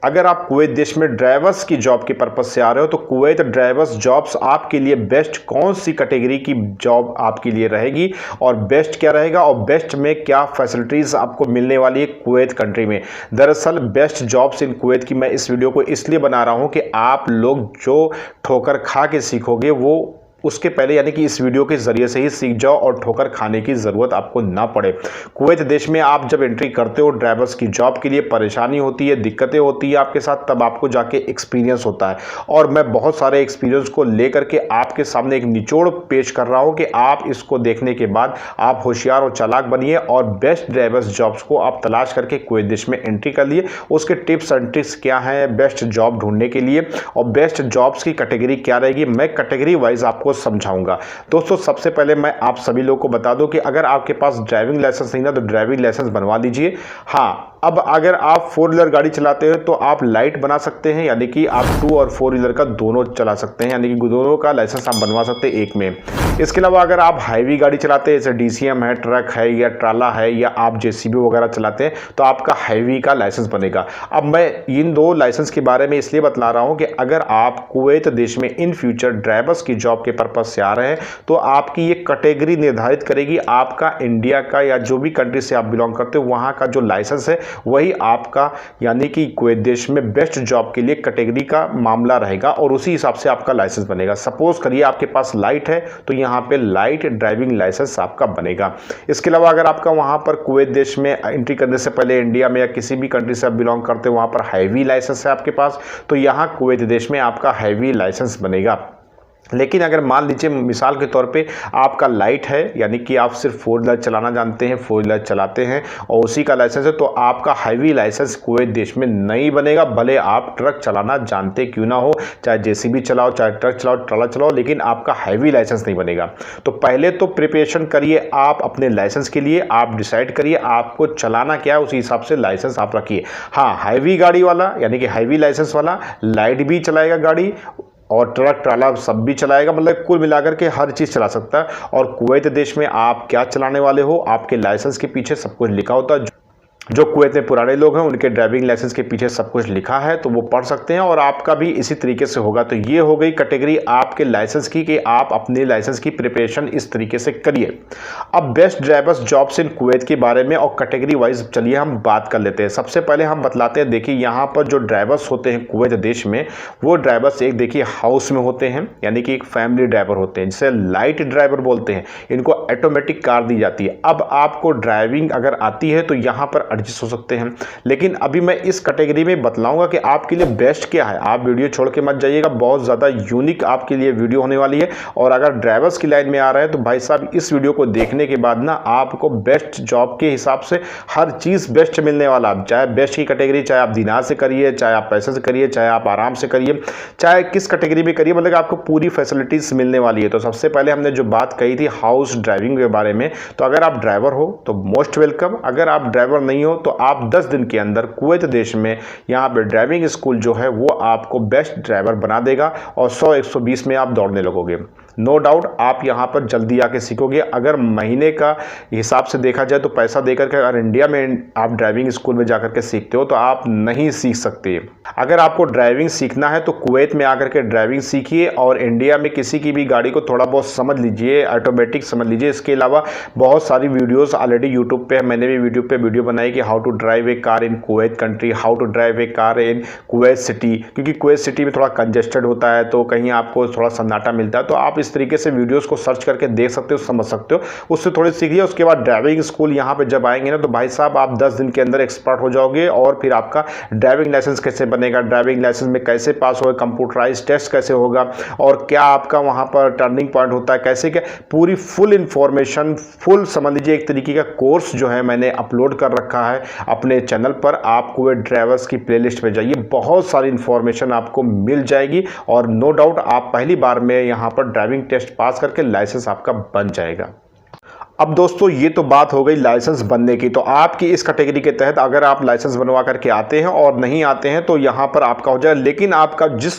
अगर आप कुवैत देश में ड्राइवर्स की जॉब के पर्पज से आ रहे हो तो कुवैत ड्राइवर्स जॉब्स आपके लिए बेस्ट कौन सी कैटेगरी की जॉब आपके लिए रहेगी और बेस्ट क्या रहेगा और बेस्ट में क्या फैसिलिटीज़ आपको मिलने वाली है कुवैत कंट्री में। दरअसल बेस्ट जॉब्स इन कुवैत की मैं इस वीडियो को इसलिए बना रहा हूँ कि आप लोग जो ठोकर खा के सीखोगे वो उसके पहले यानी कि इस वीडियो के जरिए से ही सीख जाओ और ठोकर खाने की ज़रूरत आपको ना पड़े। कुवैत देश में आप जब एंट्री करते हो ड्राइवर्स की जॉब के लिए परेशानी होती है, दिक्कतें होती है आपके साथ, तब आपको जाके एक्सपीरियंस होता है। और मैं बहुत सारे एक्सपीरियंस को लेकर के आपके सामने एक निचोड़ पेश कर रहा हूँ कि आप इसको देखने के बाद आप होशियार और चालाक बनिए और बेस्ट ड्राइवर्स जॉब्स को आप तलाश करके कुवैत देश में एंट्री कर लिए। उसके टिप्स एंड ट्रिक्स क्या हैं बेस्ट जॉब ढूंढने के लिए और बेस्ट जॉब्स की कैटेगरी क्या रहेगी, मैं कैटेगरी वाइज आपको समझाऊंगा। दोस्तों सबसे पहले मैं आप सभी लोगों को बता दूं कि अगर आपके पास ड्राइविंग लाइसेंस नहीं ना तो ड्राइविंग लाइसेंस बनवा लीजिए। हाँ, अब अगर आप 4 व्हीलर गाड़ी चलाते हैं तो आप लाइट बना सकते हैं, यानी कि आप 2 और 4 व्हीलर का दोनों चला सकते हैं, यानी कि दोनों का लाइसेंस आप बनवा सकते हैं एक में। इसके अलावा अगर आप हैवी गाड़ी चलाते हैं जैसे डीसीएम है, ट्रक है या ट्राला है या आप जेसीबी वगैरह चलाते हैं तो आपका हैवी का लाइसेंस बनेगा। अब मैं इन 2 लाइसेंस के बारे में इसलिए बतला रहा हूं कि अगर आप कुवैत देश में इन फ्यूचर ड्राइवर्स की जॉब के पर्पज से आ रहे हैं तो आपकी ये कैटेगरी निर्धारित करेगी आपका इंडिया का या जो भी कंट्री से आप बिलोंग करते हो वहां का जो लाइसेंस है वही आपका यानी कि कुवैत देश में बेस्ट जॉब के लिए कैटेगरी का मामला रहेगा और उसी हिसाब से आपका लाइसेंस बनेगा। सपोज करिए आपके पास लाइट है तो यहाँ पे लाइट ड्राइविंग लाइसेंस आपका बनेगा। इसके अलावा अगर आपका वहाँ पर कुवैत देश में एंट्री करने से पहले इंडिया में या किसी भी कंट्री से आप बिलोंग करते हो वहाँ पर हैवी लाइसेंस है आपके पास तो यहाँ कुवैत देश में आपका हैवी लाइसेंस बनेगा। लेकिन अगर मान लीजिए मिसाल के तौर पे आपका लाइट है यानी कि आप सिर्फ 4 व्हीलर चलाना जानते हैं, 4 व्हीलर चलाते हैं और उसी का लाइसेंस है तो आपका हैवी लाइसेंस कुवैत देश में नहीं बनेगा, भले आप ट्रक चलाना जानते क्यों ना हो, चाहे जेसीबी चलाओ, चाहे ट्रक चलाओ, ट्राला चलाओ, लेकिन आपका हैवी लाइसेंस नहीं बनेगा। तो पहले तो प्रिपरेशन करिए आप अपने लाइसेंस के लिए, आप डिसाइड करिए आपको चलाना क्या है, उसी हिसाब से लाइसेंस आप रखिए। हाँ, हैवी गाड़ी वाला यानी कि हैवी लाइसेंस वाला लाइट भी चलाएगा गाड़ी और ट्रक ट्राला सब भी चलाएगा, मतलब कुल मिलाकर के हर चीज़ चला सकता है। और कुवैत देश में आप क्या चलाने वाले हो आपके लाइसेंस के पीछे सब कुछ लिखा होता है। जो कुवैत में पुराने लोग हैं उनके ड्राइविंग लाइसेंस के पीछे सब कुछ लिखा है तो वो पढ़ सकते हैं और आपका भी इसी तरीके से होगा। तो ये हो गई कैटेगरी आपके लाइसेंस की कि आप अपने लाइसेंस की प्रिपरेशन इस तरीके से करिए। अब best drivers jobs in Kuwait के बारे में और कैटेगरी वाइज चलिए हम बात कर लेते हैं। सबसे पहले हम बतलाते हैं, देखिए यहाँ पर जो ड्राइवर्स होते हैं कुवैत देश में वो ड्राइवर्स एक देखिए हाउस में होते हैं यानी कि एक फैमिली ड्राइवर होते हैं जिसे लाइट ड्राइवर बोलते हैं। इनको ऑटोमेटिक कार दी जाती है। अब आपको ड्राइविंग अगर आती है तो यहाँ पर एडजस्ट हो सकते हैं, लेकिन अभी मैं इस कैटेगरी में बतलाऊंगा कि आपके लिए बेस्ट क्या है। आप वीडियो छोड़ के मत जाइएगा, बहुत ज़्यादा यूनिक आपके लिए वीडियो होने वाली है। और अगर ड्राइवर्स की लाइन में आ रहे हैं तो भाई साहब इस वीडियो को देखने के बाद ना आपको बेस्ट जॉब के हिसाब से हर चीज़ बेस्ट मिलने वाला। चाहे बेस्ट की कैटेगरी चाहे आप दिनार से करिए, चाहे आप पैसे से करिए, चाहे आप आराम से करिए, चाहे किस कैटेगरी में करिए, मतलब आपको पूरी फैसिलिटीज़ मिलने वाली है। तो सबसे पहले हमने जो बात कही थी हाउस ड्राइविंग के बारे में, तो अगर आप ड्राइवर हो तो मोस्ट वेलकम। अगर आप ड्राइवर नहीं हो तो आप 10 दिन के अंदर कुवैत देश में यहाँ पे ड्राइविंग स्कूल जो है वो आपको बेस्ट ड्राइवर बना देगा और 100-120 में आप दौड़ने लगोगे। नो डाउट आप यहाँ पर जल्दी आके सीखोगे। अगर महीने का हिसाब से देखा जाए तो पैसा देकर के अगर इंडिया में आप ड्राइविंग स्कूल में जाकर के सीखते हो तो आप नहीं सीख सकते। अगर आपको ड्राइविंग सीखना है तो कुवैत में आकर के ड्राइविंग सीखिए और इंडिया में किसी की भी गाड़ी को थोड़ा बहुत समझ लीजिए, ऑटोमेटिक समझ लीजिए। इसके अलावा बहुत सारी वीडियोस ऑलरेडी यूट्यूब पे, मैंने भी यूट्यूब पे वीडियो बनाई कि how to drive a car in Kuwait country, how to drive a car in Kuwait city, क्योंकि कुवैत सिटी में थोड़ा कंजेस्टेड होता है तो कहीं आपको थोड़ा सन्नाटा मिलता है। तो आप इस तरीके से वीडियोस को सर्च करके देख सकते हो, समझ सकते हो, उससे थोड़ी सीखिए। उसके बाद ड्राइविंग स्कूल यहाँ पे जब आएंगे ना तो भाई साहब आप 10 दिन के अंदर एक्सपर्ट हो जाओगे। और फिर आपका ड्राइविंग लाइसेंस कैसे बनेगा, ड्राइविंग लाइसेंस में कैसे पास होगा, कंप्यूटराइज टेस्ट कैसे होगा और क्या आपका वहाँ पर टर्निंग पॉइंट होता है, कैसे क्या पूरी फुल इंफॉर्मेशन, फुल समझ लीजिए एक तरीके का कोर्स जो है मैंने अपलोड कर रखा है अपने चैनल पर। आप कुवैत ड्राइवर्स की प्लेलिस्ट में जाइए, बहुत सारी इंफॉर्मेशन आपको मिल जाएगी और नो डाउट आप पहली बार में यहाँ पर ड्राइविंग टेस्ट पास करके लाइसेंस आपका बन जाएगा। अब दोस्तों ये तो बात हो गई लाइसेंस बनने की। तो आपकी इस कैटेगरी के तहत अगर आप लाइसेंस बनवा करके आते हैं और नहीं आते हैं तो यहाँ पर आपका हो जाए, लेकिन आपका जिस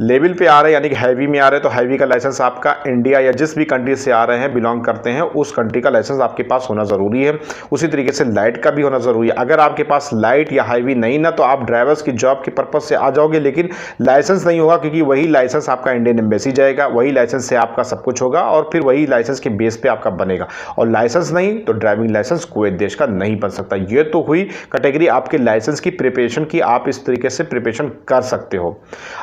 लेवल पे आ रहा है यानी कि हैवी में आ रहे हैं तो हैवी का लाइसेंस आपका इंडिया या जिस भी कंट्री से आ रहे हैं बिलोंग करते हैं उस कंट्री का लाइसेंस आपके पास होना ज़रूरी है। उसी तरीके से लाइट का भी होना ज़रूरी है। अगर आपके पास लाइट या हैवी नहीं ना तो आप ड्राइवर्स की जॉब के पर्पज़ से आ जाओगे, लेकिन लाइसेंस नहीं होगा, क्योंकि वही लाइसेंस आपका इंडियन एम्बेसी जाएगा, वही लाइसेंस से आपका सब कुछ होगा और फिर वही लाइसेंस के बेस पे आपका बनेगा। और लाइसेंस नहीं तो ड्राइविंग लाइसेंस कुवैत देश का नहीं बन सकता। ये तो हुई कैटेगरी आपके लाइसेंस की प्रिपरेशन की, आप इस तरीके से प्रिपरेशन कर सकते हो।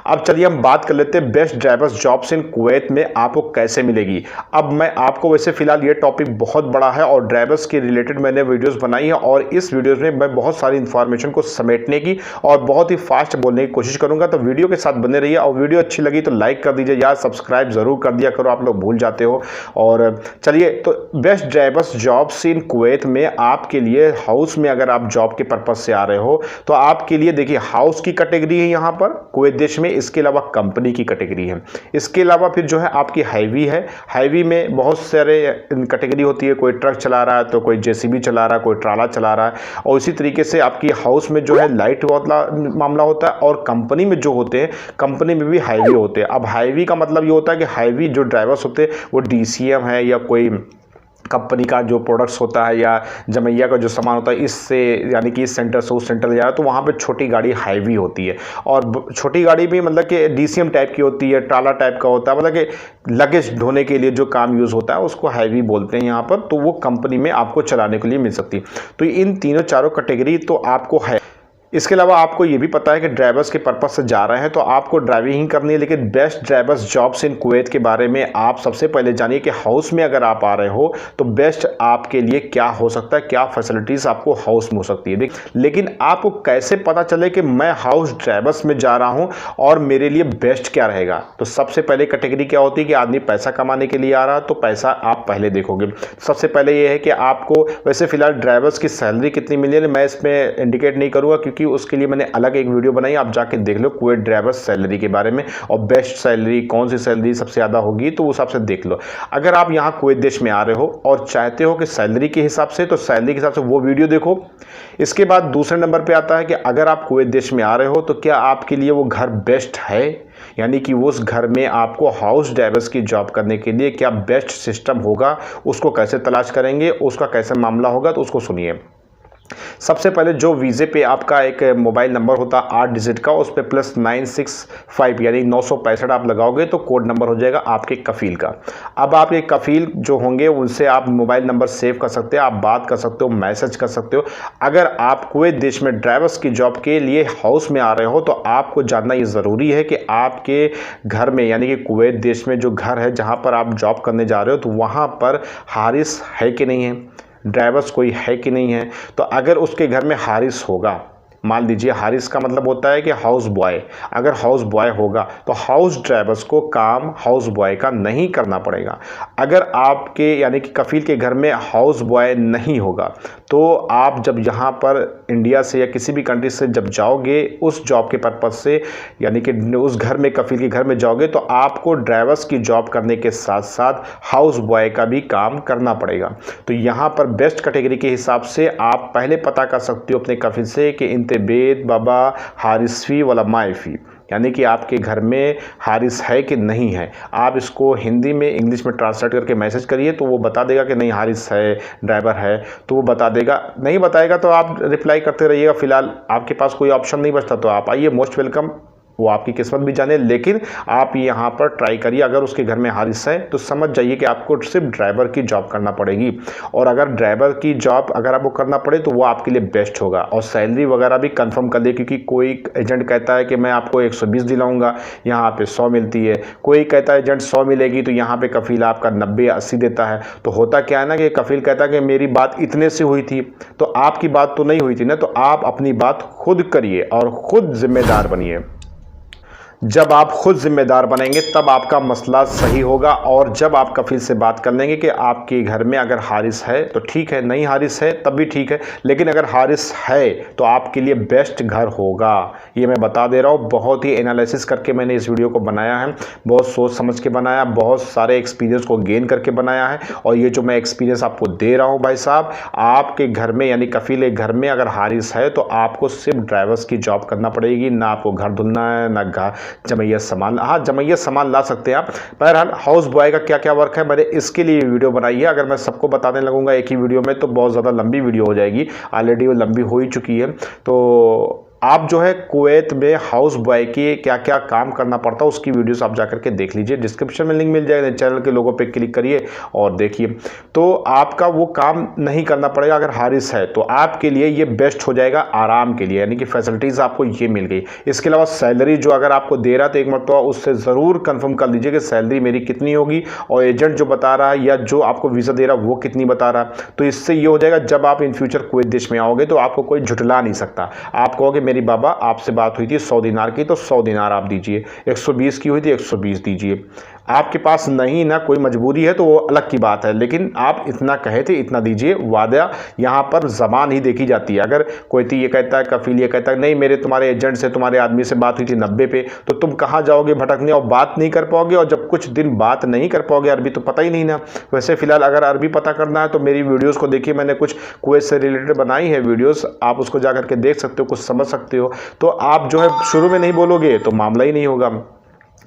अब चलिए हम बात कर लेते हैं best drivers jobs in Kuwait में आपको कैसे मिलेगी। अब मैं आपको वैसे फिलहाल ये टॉपिक बहुत बड़ा है और ड्राइवर्स के रिलेटेड मैंने वीडियोस बनाई है और इस वीडियोस में मैं बहुत सारी इंफॉर्मेशन को समेटने की और बहुत ही फास्ट बोलने की कोशिश करूंगा। तो वीडियो के साथ बने रहिए और वीडियो अच्छी लगी तो लाइक कर दीजिए, यार सब्सक्राइब जरूर कर दिया करो, आप लोग भूल जाते हो। और चलिए, तो best drivers jobs in Kuwait में आपके लिए हाउस में अगर आप जॉब के पर्पज से आ रहे हो तो आपके लिए देखिए हाउस की कैटेगरी है यहाँ पर कुवैत देश में, इसके अलावा कंपनी की कैटेगरी है, इसके अलावा फिर जो है आपकी हैवी है। हैवी में बहुत सारे कैटेगरी होती है, कोई ट्रक चला रहा है तो कोई जेसीबी चला रहा है, कोई ट्राला चला रहा है। और इसी तरीके से आपकी हाउस में जो है लाइट वाला मामला होता है और कंपनी में जो होते हैं कंपनी में भी हैवी होते हैं। अब हैवी का मतलब ये होता है कि हैवी जो ड्राइवर्स होते हैं वो डीसीएम है या कोई कंपनी का जो प्रोडक्ट्स होता है या जमैया का जो सामान होता है, इससे यानी कि इस सेंटर से उस सेंटर ले जाए तो वहाँ पे छोटी गाड़ी हाईवी होती है। और छोटी गाड़ी भी मतलब कि डीसीएम टाइप की होती है, ट्राला टाइप का होता है, मतलब कि लगेज ढोने के लिए जो काम यूज़ होता है उसको हैवी बोलते हैं यहाँ पर। तो वो कंपनी में आपको चलाने के लिए मिल सकती है। तो इन तीनों चारों कैटेगरी तो आपको है। इसके अलावा आपको ये भी पता है कि ड्राइवर्स के पर्पस से जा रहे हैं तो आपको ड्राइविंग ही करनी है। लेकिन best drivers jobs in Kuwait के बारे में आप सबसे पहले जानिए कि हाउस में अगर आप आ रहे हो तो बेस्ट आपके लिए क्या हो सकता है, क्या फैसिलिटीज़ आपको हाउस में हो सकती है। लेकिन आपको कैसे पता चले कि मैं हाउस ड्राइवर्स में जा रहा हूँ और मेरे लिए बेस्ट क्या रहेगा। तो सबसे पहले कैटेगरी क्या होती है कि आदमी पैसा कमाने के लिए आ रहा है, तो पैसा आप पहले देखोगे। सबसे पहले ये है कि आपको वैसे फिलहाल ड्राइवर्स की सैलरी कितनी मिली है मैं इसमें इंडिकेट नहीं करूँगा, क्योंकि उसके लिए मैंने अलग एक वीडियो बनाई, आप जाके देख लो कुवैत ड्राइवर्स सैलरी के बारे में और बेस्ट सैलरी कौन सी सैलरी सबसे ज़्यादा होगी तो उस हिसाब से देख लो। अगर आप यहाँ कुवैत देश में आ रहे हो और चाहते हो कि सैलरी के हिसाब से, तो सैलरी के हिसाब से वो वीडियो देखो। इसके बाद दूसरे नंबर पे आता है कि अगर आप कुवैत देश में आ रहे हो तो क्या आपके लिए वो घर बेस्ट है, यानी कि उस घर में आपको हाउस ड्राइवर्स की जॉब करने के लिए क्या बेस्ट सिस्टम होगा, उसको कैसे तलाश करेंगे, उसका कैसे मामला होगा, तो उसको सुनिए। सबसे पहले जो वीज़े पे आपका एक मोबाइल नंबर होता है 8 डिजिट का, उस पर +965 यानी 965 आप लगाओगे तो कोड नंबर हो जाएगा आपके कफ़ील का। अब आपके कफ़ील जो होंगे उनसे आप मोबाइल नंबर सेव कर सकते हो, आप बात कर सकते हो, मैसेज कर सकते हो। अगर आप कुवैत देश में ड्राइवर्स की जॉब के लिए हाउस में आ रहे हो तो आपको जानना ये ज़रूरी है कि आपके घर में यानी कि कुवैत देश में जो घर है जहाँ पर आप जॉब करने जा रहे हो तो वहाँ पर हारिस है कि नहीं है, ड्राइवर्स कोई है कि नहीं है। तो अगर उसके घर में हारिस होगा, मान लीजिए हारिस का मतलब होता है कि हाउस बॉय, अगर हाउस बॉय होगा तो हाउस ड्राइवर्स को काम हाउस बॉय का नहीं करना पड़ेगा। अगर आपके यानी कि कफ़ील के घर में हाउस बॉय नहीं होगा तो आप जब यहाँ पर इंडिया से या किसी भी कंट्री से जब जाओगे उस जॉब के पर्पज़ से, यानी कि उस घर में कफ़ील के घर में जाओगे तो आपको ड्राइवर्स की जॉब करने के साथ साथ हाउस बॉय का भी काम करना पड़ेगा। तो यहाँ पर बेस्ट कैटेगरी के हिसाब से आप पहले पता कर सकते हो अपने कफ़ील से कि इंतबेद बाबा हारिसफी वाला माइफी, यानी कि आपके घर में हारिस है कि नहीं है। आप इसको हिंदी में इंग्लिश में ट्रांसलेट करके मैसेज करिए तो वो बता देगा कि नहीं हारिस है, ड्राइवर है, तो वो बता देगा। नहीं बताएगा तो आप रिप्लाई करते रहिएगा। फिलहाल आपके पास कोई ऑप्शन नहीं बचता तो आप आइए, मोस्ट वेलकम, वो आपकी किस्मत भी जाने। लेकिन आप यहाँ पर ट्राई करिए, अगर उसके घर में हारिस है तो समझ जाइए कि आपको सिर्फ ड्राइवर की जॉब करना पड़ेगी। और अगर ड्राइवर की जॉब अगर आपको करना पड़े तो वो आपके लिए बेस्ट होगा। और सैलरी वगैरह भी कंफर्म कर ले, क्योंकि कोई एजेंट कहता है कि मैं आपको 120 दिलाऊंगा, यहाँ पे 100 मिलती है। कोई कहता है एजेंट 100 मिलेगी तो यहाँ पे कफ़ील आपका 90-80 देता है। तो होता क्या है ना कि कफ़ील कहता है कि मेरी बात इतने से हुई थी, तो आपकी बात तो नहीं हुई थी ना, तो आप अपनी बात खुद करिए और खुद जिम्मेदार बनिए। जब आप खुद जिम्मेदार बनेंगे तब आपका मसला सही होगा। और जब आप कफील से बात कर लेंगे कि आपके घर में अगर हारिस है तो ठीक है, नहीं हारिस है तब भी ठीक है, लेकिन अगर हारिस है तो आपके लिए बेस्ट घर होगा। ये मैं बता दे रहा हूँ, बहुत ही एनालिसिस करके मैंने इस वीडियो को बनाया है, बहुत सोच समझ के बनाया, बहुत सारे एक्सपीरियंस को गेन करके बनाया है। और ये जो मैं एक्सपीरियंस आपको दे रहा हूँ भाई साहब, आपके घर में यानी कफील घर में अगर हारिस है तो आपको सिर्फ ड्राइवर्स की जॉब करना पड़ेगी, ना आपको घर धुलना है, ना जमैया सामान। हाँ, जमैया सामान ला सकते हैं आप। बहरहाल हाउस बॉय का क्या क्या वर्क है मैंने इसके लिए वीडियो बनाई है। अगर मैं सबको बताने लगूंगा एक ही वीडियो में तो बहुत ज़्यादा लंबी वीडियो हो जाएगी, ऑलरेडी वो लंबी हो ही चुकी है। तो आप जो है कुवैत में हाउस बॉय की क्या क्या काम करना पड़ता है उसकी वीडियोस आप जाकर के देख लीजिए, डिस्क्रिप्शन में लिंक मिल जाएगा, चैनल के लोगों पे क्लिक करिए और देखिए। तो आपका वो काम नहीं करना पड़ेगा अगर हारिस है, तो आपके लिए ये बेस्ट हो जाएगा आराम के लिए, यानी कि फैसिलिटीज़ आपको ये मिल गई। इसके अलावा सैलरी जो अगर आपको दे रहा है तो एक मरतबा उससे ज़रूर कन्फर्म कर लीजिए कि सैलरी मेरी कितनी होगी और एजेंट जो बता रहा है या जो आपको वीज़ा दे रहा है वो कितनी बता रहा है। तो इससे ये हो जाएगा जब आप इन फ्यूचर कुवैत देश में आओगे तो आपको कोई झुठला नहीं सकता। आप कहोगे मेरी बाबा आपसे बात हुई थी 100 दिनार की तो 100 दिनार आप दीजिए, 120 की हुई थी 120 दीजिए। आपके पास नहीं ना कोई मजबूरी है तो वो अलग की बात है, लेकिन आप इतना कहे थे इतना दीजिए। वादा यहाँ पर ज़बान ही देखी जाती है। अगर कोई ये कहता है, कफील ये कहता है नहीं मेरे तुम्हारे एजेंट से तुम्हारे आदमी से बात हुई थी 90 पे, तो तुम कहाँ जाओगे भटकने और बात नहीं कर पाओगे। और जब कुछ दिन बात नहीं कर पाओगे, अरबी तो पता ही नहीं ना। वैसे फिलहाल अगर अरबी पता करना है तो मेरी वीडियोज़ को देखिए, मैंने कुछ कुवैत से रिलेटेड बनाई है वीडियोज़, आप उसको जा करके देख सकते हो, कुछ समझ सकते हो। तो आप जो है शुरू में नहीं बोलोगे तो मामला ही नहीं होगा,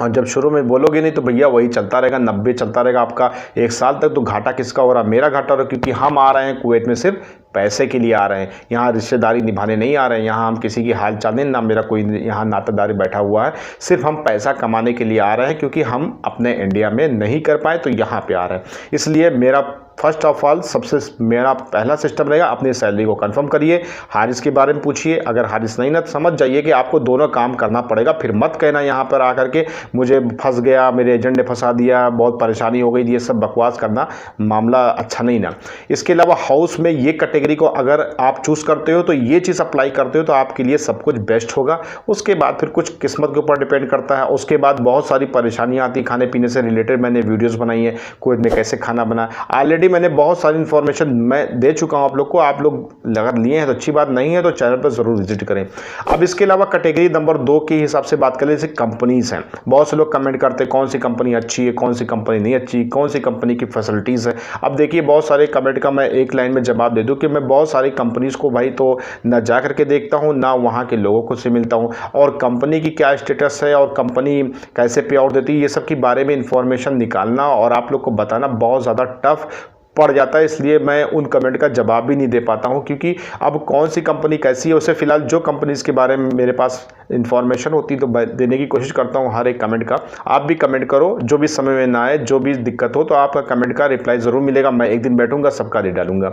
और जब शुरू में बोलोगे नहीं तो भैया वही चलता रहेगा, 90 चलता रहेगा आपका 1 साल तक। तो घाटा किसका हो रहा? मेरा घाटा हो रहा, क्योंकि हम आ रहे हैं कुवैत में सिर्फ पैसे के लिए आ रहे हैं, यहाँ रिश्तेदारी निभाने नहीं आ रहे हैं। यहाँ हम किसी की हाल चाल नहीं, ना मेरा कोई यहाँ नातेदारी बैठा हुआ है, सिर्फ हम पैसा कमाने के लिए आ रहे हैं, क्योंकि हम अपने इंडिया में नहीं कर पाए तो यहाँ पे आ रहे हैं। इसलिए मेरा फर्स्ट ऑफ ऑल सबसे मेरा पहला सिस्टम रहेगा, अपनी सैलरी को कंफर्म करिए। हारिस के बारे में पूछिए, अगर हारिस नहीं ना तो समझ जाइए कि आपको दोनों काम करना पड़ेगा। फिर मत कहना यहाँ पर आकर के मुझे फंस गया, मेरे एजेंट ने फंसा दिया, बहुत परेशानी हो गई, ये सब बकवास करना मामला अच्छा नहीं ना। इसके अलावा हाउस में ये कैटेगरी को अगर आप चूज़ करते हो तो ये चीज़ अप्लाई करते हो तो आपके लिए सब कुछ बेस्ट होगा। उसके बाद फिर कुछ किस्मत के ऊपर डिपेंड करता है। उसके बाद बहुत सारी परेशानियाँ आती, खाने पीने से रिलेटेड मैंने वीडियोज़ बनाई है, कुवैत में कैसे खाना बना, ऑलरेडी मैंने बहुत सारी इन्फॉर्मेशन मैं दे चुका हूं आप लोग को। आप लोग अगर लिए हैं तो अच्छी बात, नहीं है तो चैनल पर ज़रूर विजिट करें। अब इसके अलावा कैटेगरी नंबर 2 के हिसाब से बात करें, जैसे कंपनीज़ हैं। बहुत से लोग कमेंट करते हैं कौन सी कंपनी अच्छी है, कौन सी कंपनी नहीं अच्छी, कौन सी कंपनी की फैसिलिटीज़ है। अब देखिए बहुत सारे कमेंट का मैं एक लाइन में जवाब दे दूँ कि मैं बहुत सारी कंपनीज़ को भाई तो ना जा करके देखता हूँ, ना वहाँ के लोगों को से मिलता हूँ, और कंपनी की क्या स्टेटस है और कंपनी कैसे पे आउट देती है, ये सब के बारे में इंफॉर्मेशन निकालना और आप लोग को बताना बहुत ज़्यादा टफ पड़ जाता है। इसलिए मैं उन कमेंट का जवाब भी नहीं दे पाता हूं, क्योंकि अब कौन सी कंपनी कैसी है उसे फिलहाल जो कंपनीज़ के बारे में मेरे पास इंफॉर्मेशन होती है तो देने की कोशिश करता हूं हर एक कमेंट का। आप भी कमेंट करो, जो भी समय में ना आए, जो भी दिक्कत हो तो आपका कमेंट का रिप्लाई ज़रूर मिलेगा। मैं एक दिन बैठूंगा सबका दे डालूंगा।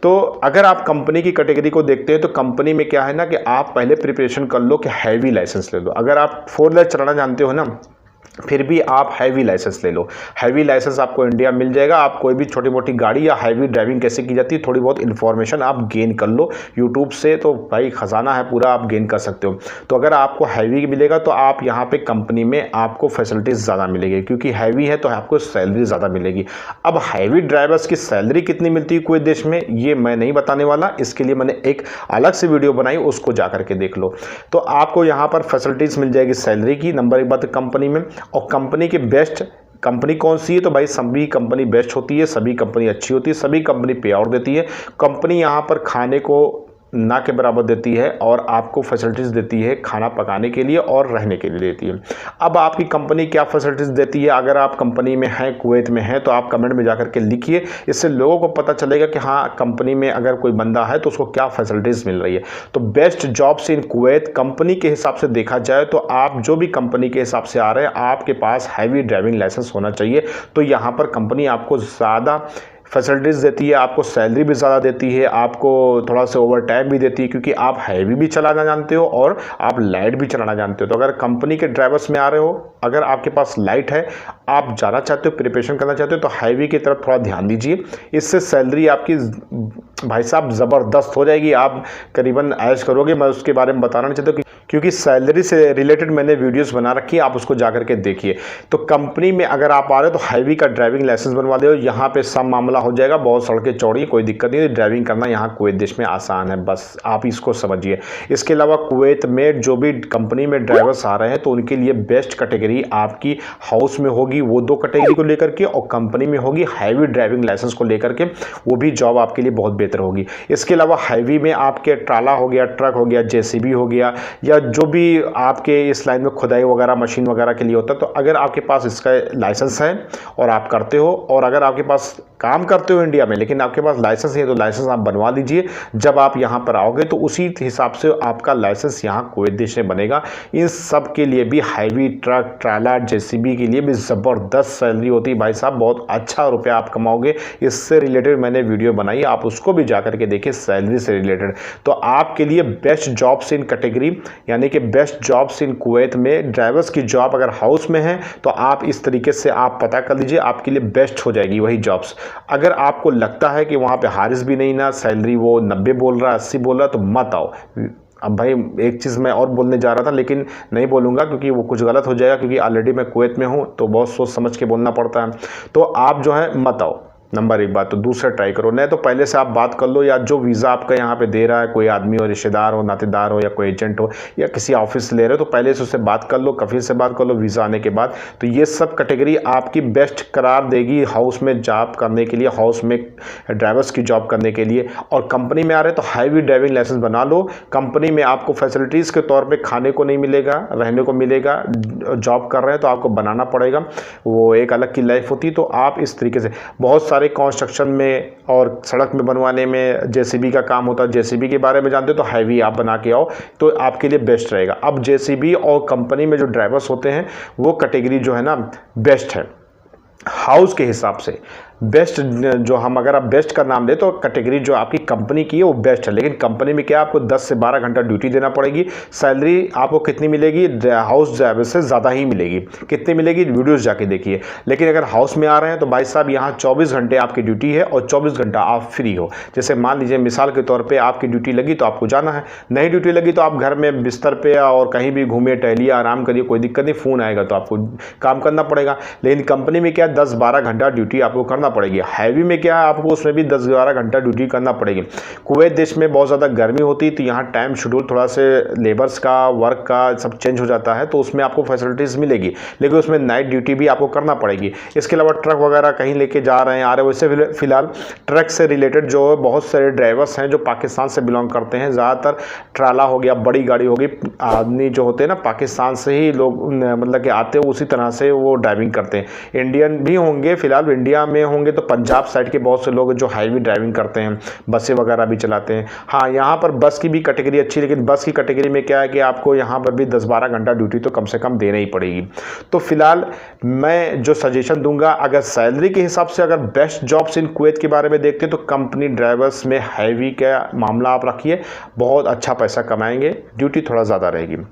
तो अगर आप कंपनी की कैटेगरी को देखते हैं तो कंपनी में क्या है ना कि आप पहले प्रिपरेशन कर लो कि हैवी लाइसेंस ले लो। अगर आप 4 व्हीलर चलाना जानते हो ना, फिर भी आप हैवी लाइसेंस ले लो। हैवी लाइसेंस आपको इंडिया मिल जाएगा। आप कोई भी छोटी मोटी गाड़ी या हैवी ड्राइविंग कैसे की जाती है थोड़ी बहुत इन्फॉर्मेशन आप गेन कर लो यूट्यूब से, तो भाई ख़जाना है पूरा, आप गेन कर सकते हो। तो अगर आपको हैवी मिलेगा तो आप यहाँ पे कंपनी में आपको फैसिलिटीज़ ज़्यादा मिलेगी, क्योंकि हैवी है तो आपको सैलरी ज़्यादा मिलेगी। अब हैवी ड्राइवर्स की सैलरी कितनी मिलती है कोई देश में, ये मैं नहीं बताने वाला, इसके लिए मैंने एक अलग से वीडियो बनाई, उसको जा करके देख लो। तो आपको यहाँ पर फैसिलिटीज़ मिल जाएगी सैलरी की। नंबर 1 बात कंपनी में, और कंपनी की बेस्ट कंपनी कौन सी है, तो भाई सभी कंपनी बेस्ट होती है, सभी कंपनी अच्छी होती है, सभी कंपनी पे आउट देती है। कंपनी यहाँ पर खाने को ना के बराबर देती है और आपको फैसिलिटीज़ देती है खाना पकाने के लिए और रहने के लिए देती है। अब आपकी कंपनी क्या फैसिलिटीज़ देती है, अगर आप कंपनी में हैं, कुवैत में हैं, तो आप कमेंट में जाकर के लिखिए, इससे लोगों को पता चलेगा कि हाँ कंपनी में अगर कोई बंदा है तो उसको क्या फैसिलिटीज़ मिल रही है। तो best jobs in Kuwait company के हिसाब से देखा जाए तो आप जो भी कंपनी के हिसाब से आ रहे हैं, आपके पास हैवी ड्राइविंग लाइसेंस होना चाहिए। तो यहाँ पर कंपनी आपको ज़्यादा फैसिलिटीज़ देती है, आपको सैलरी भी ज़्यादा देती है, आपको थोड़ा सा ओवर टाइम भी देती है, क्योंकि आप हैवी भी चलाना जानते हो और आप लाइट भी चलाना जानते हो। तो अगर कंपनी के ड्राइवर्स में आ रहे हो, अगर आपके पास लाइट है, आप जाना चाहते हो, प्रिपरेशन करना चाहते हो, तो हैवी की तरफ थोड़ा ध्यान दीजिए। इससे सैलरी आपकी भाई साहब ज़बरदस्त हो जाएगी, आप करीबन ऐश करोगे। मैं उसके बारे में बताना नहीं चाहता क्योंकि सैलरी से रिलेटेड मैंने वीडियोस बना रखी है, आप उसको जा करके देखिए। तो कंपनी में अगर आप आ रहे हो तो हैवी का ड्राइविंग लाइसेंस बनवा दो, यहाँ पे सब मामला हो जाएगा। बहुत सड़कें चौड़ी, कोई दिक्कत नहीं है, ड्राइविंग करना यहाँ कुवैत देश में आसान है, बस आप इसको समझिए। इसके अलावा कुवैत में जो भी कंपनी में ड्राइवर्स आ रहे हैं तो उनके लिए बेस्ट कैटेगरी आपकी हाउस में होगी, वो 2 कैटेगरी को लेकर के, और कंपनी में होगी हैवी ड्राइविंग लाइसेंस को लेकर के, वो भी जॉब आपके लिए बहुत बेहतर होगी। इसके अलावा हैवी में आपके ट्राला हो गया, ट्रक हो गया, जेसीबी हो गया, या जो भी आपके इस लाइन में खुदाई वगैरह मशीन वगैरह के लिए होता है, तो अगर आपके पास इसका लाइसेंस है और आप करते हो, और अगर आपके पास काम करते हो इंडिया में लेकिन आपके पास लाइसेंस है, तो लाइसेंस आप बनवा लीजिए। जब आप यहाँ पर आओगे तो उसी हिसाब से आपका लाइसेंस यहाँ कुवैत देश में बनेगा। इन सब के लिए भी हैवी ट्रक, ट्राला, जेसीबी के लिए भी ज़बरदस्त सैलरी होती है भाई साहब, बहुत अच्छा रुपया आप कमाओगे। इससे रिलेटेड मैंने वीडियो बनाई, आप उसको भी जा करके देखिए, सैलरी से रिलेटेड। तो आपके लिए बेस्ट जॉब्स इन कैटेगरी, यानी कि बेस्ट जॉब्स इन कुवैत में ड्राइवर्स की जॉब अगर हाउस में है तो आप इस तरीके से आप पता कर लीजिए, आपके लिए बेस्ट हो जाएगी वही जॉब्स। अगर आपको लगता है कि वहाँ पे हारिस भी नहीं ना, सैलरी वो 90 बोल रहा है, 80 बोल रहा है, तो मत आओ। अब भाई एक चीज़ मैं और बोलने जा रहा था लेकिन नहीं बोलूँगा क्योंकि वो कुछ गलत हो जाएगा, क्योंकि ऑलरेडी मैं कुवैत में हूँ तो बहुत सोच समझ के बोलना पड़ता है। तो आप जो है मत आओ, नंबर 1 बात। तो दूसरा ट्राई करो, नहीं तो पहले से आप बात कर लो, या जो वीज़ा आपका यहाँ पे दे रहा है, कोई आदमी हो, रिश्तेदार हो, नातेदार हो, या कोई एजेंट हो, या किसी ऑफिस से ले रहे हो, तो पहले से उससे बात कर लो, कफील से बात कर लो वीज़ा आने के बाद। तो ये सब कैटेगरी आपकी बेस्ट करार देगी हाउस में जॉब करने के लिए, हाउस में ड्राइवर्स की जॉब करने के लिए। और कंपनी में आ रहे तो हैवी ड्राइविंग लाइसेंस बना लो। कंपनी में आपको फैसिलिटीज़ के तौर पर खाने को नहीं मिलेगा, रहने को मिलेगा। जॉब कर रहे हैं तो आपको बनाना पड़ेगा, वो एक अलग की लाइफ होती। तो आप इस तरीके से बहुत सारे कंस्ट्रक्शन में और सड़क में बनवाने में जेसीबी का काम होता है, जेसीबी के बारे में जानते हो तो हैवी आप बना के आओ तो आपके लिए बेस्ट रहेगा। अब जेसीबी और कंपनी में जो ड्राइवर्स होते हैं वो कैटेगरी जो है ना बेस्ट है हाउस के हिसाब से। बेस्ट जो हम अगर आप बेस्ट का नाम दे तो कैटेगरी जो आपकी कंपनी की है वो बेस्ट है, लेकिन कंपनी में क्या आपको 10 से 12 घंटा ड्यूटी देना पड़ेगी। सैलरी आपको कितनी मिलेगी? हाउस ड्राइवर से ज़्यादा ही मिलेगी। कितनी मिलेगी? वीडियोस जाके देखिए। लेकिन अगर हाउस में आ रहे हैं तो भाई साहब यहाँ 24 घंटे आपकी ड्यूटी है और 24 घंटा आप फ्री हो। जैसे मान लीजिए मिसाल के तौर पर आपकी ड्यूटी लगी तो आपको जाना है, नहीं ड्यूटी लगी तो आप घर में बिस्तर पर और कहीं भी घूमिए, टहलिए, आराम करिए, कोई दिक्कत नहीं। फ़ोन आएगा तो आपको काम करना पड़ेगा। लेकिन कंपनी में क्या 10-12 घंटा ड्यूटी आपको करना पड़ेगी। हैवी में क्या है आपको उसमें भी 10-12 घंटा ड्यूटी करना पड़ेगी। कुवैत देश में बहुत ज़्यादा गर्मी होती है तो यहाँ टाइम शेड्यूल थोड़ा से लेबर्स का, वर्क का सब चेंज हो जाता है, तो उसमें आपको फैसिलिटीज़ मिलेगी, लेकिन उसमें नाइट ड्यूटी भी आपको करना पड़ेगी। इसके अलावा ट्रक वगैरह कहीं लेके जा रहे हैं, आ रहे हैं, वैसे फिलहाल ट्रक से रिलेटेड जो बहुत सारे ड्राइवर्स हैं जो पाकिस्तान से बिलोंग करते हैं। ज़्यादातर ट्राला हो गया, बड़ी गाड़ी होगी, आदमी जो होते हैं ना पाकिस्तान से ही लोग मतलब कि आते हैं, उसी तरह से वो ड्राइविंग करते हैं। इंडियन भी होंगे, फिलहाल इंडिया में होंगे तो पंजाब साइड के बहुत से लोग जो हैवी ड्राइविंग करते हैं, बसें वगैरह भी चलाते हैं। हाँ, यहाँ पर बस की भी कैटेगरी अच्छी, लेकिन बस की कैटेगरी में क्या है कि आपको यहाँ पर भी 10-12 घंटा ड्यूटी तो कम से कम देना ही पड़ेगी। तो फिलहाल मैं जो सजेशन दूंगा, अगर सैलरी के हिसाब से अगर बेस्ट जॉब्स इन कुवैत के बारे में देखते तो कंपनी ड्राइवर्स में हैवी का मामला आप रखिए, बहुत अच्छा पैसा कमाएंगे, ड्यूटी थोड़ा ज़्यादा रहेगी।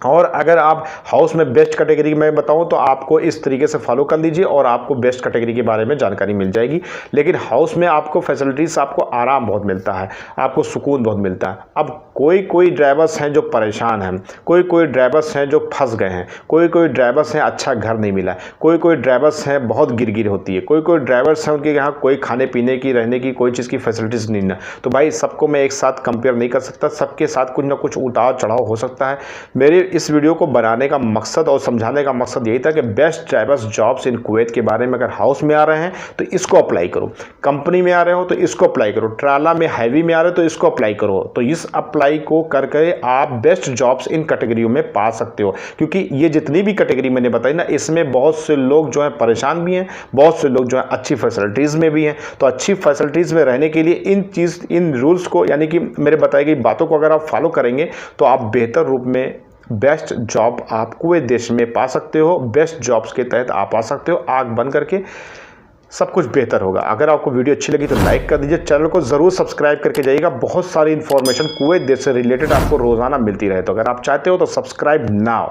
और अगर आप हाउस में बेस्ट कैटेगरी में बताऊं तो आपको इस तरीके से फॉलो कर लीजिए और आपको बेस्ट कैटेगरी के बारे में जानकारी मिल जाएगी। लेकिन हाउस में आपको फैसिलिटीज़, आपको आराम बहुत मिलता है, आपको सुकून बहुत मिलता है। अब कोई ड्राइवर्स हैं जो परेशान हैं, कोई ड्राइवर्स हैं जो फंस गए हैं, कोई ड्राइवर्स हैं अच्छा घर नहीं मिला, कोई ड्राइवर्स हैं बहुत गिरगिर होती है, कोई ड्राइवर्स हैं उनके यहाँ कोई खाने पीने की, रहने की कोई चीज़ की फैसिलिटीज़ नहीं है। तो भाई सबको मैं एक साथ कंपेयर नहीं कर सकता, सबके साथ कुछ ना कुछ उतार चढ़ाव हो सकता है। मेरे इस वीडियो को बनाने का मकसद और समझाने का मकसद यही था कि best drivers jobs in Kuwait के बारे में अगर हाउस में आ रहे हैं तो इसको अप्लाई करो, कंपनी में आ रहे हो तो इसको अप्लाई करो, ट्राला में हैवी में आ रहे हो तो इसको अप्लाई करो। तो इस अप्लाई को करके आप बेस्ट जॉब्स इन कैटेगरियों में पा सकते हो, क्योंकि ये जितनी भी कैटेगरी मैंने बताई ना, इसमें बहुत से लोग जो है परेशान भी हैं, बहुत से लोग जो है अच्छी फैसिलिटीज़ में भी हैं। तो अच्छी फैसिलिटीज़ में रहने के लिए इन रूल्स को, यानी कि मेरे बताई गई बातों को अगर आप फॉलो करेंगे तो आप बेहतर रूप में बेस्ट जॉब आप कुवैत देश में पा सकते हो, बेस्ट जॉब्स के तहत आप आ सकते हो आंख बंद करके। सब कुछ बेहतर होगा। अगर आपको वीडियो अच्छी लगी तो लाइक कर दीजिए, चैनल को ज़रूर सब्सक्राइब करके जाइएगा। बहुत सारी इन्फॉर्मेशन कुवैत देश से रिलेटेड आपको रोज़ाना मिलती रहे, तो अगर आप चाहते हो तो सब्सक्राइब नाउ।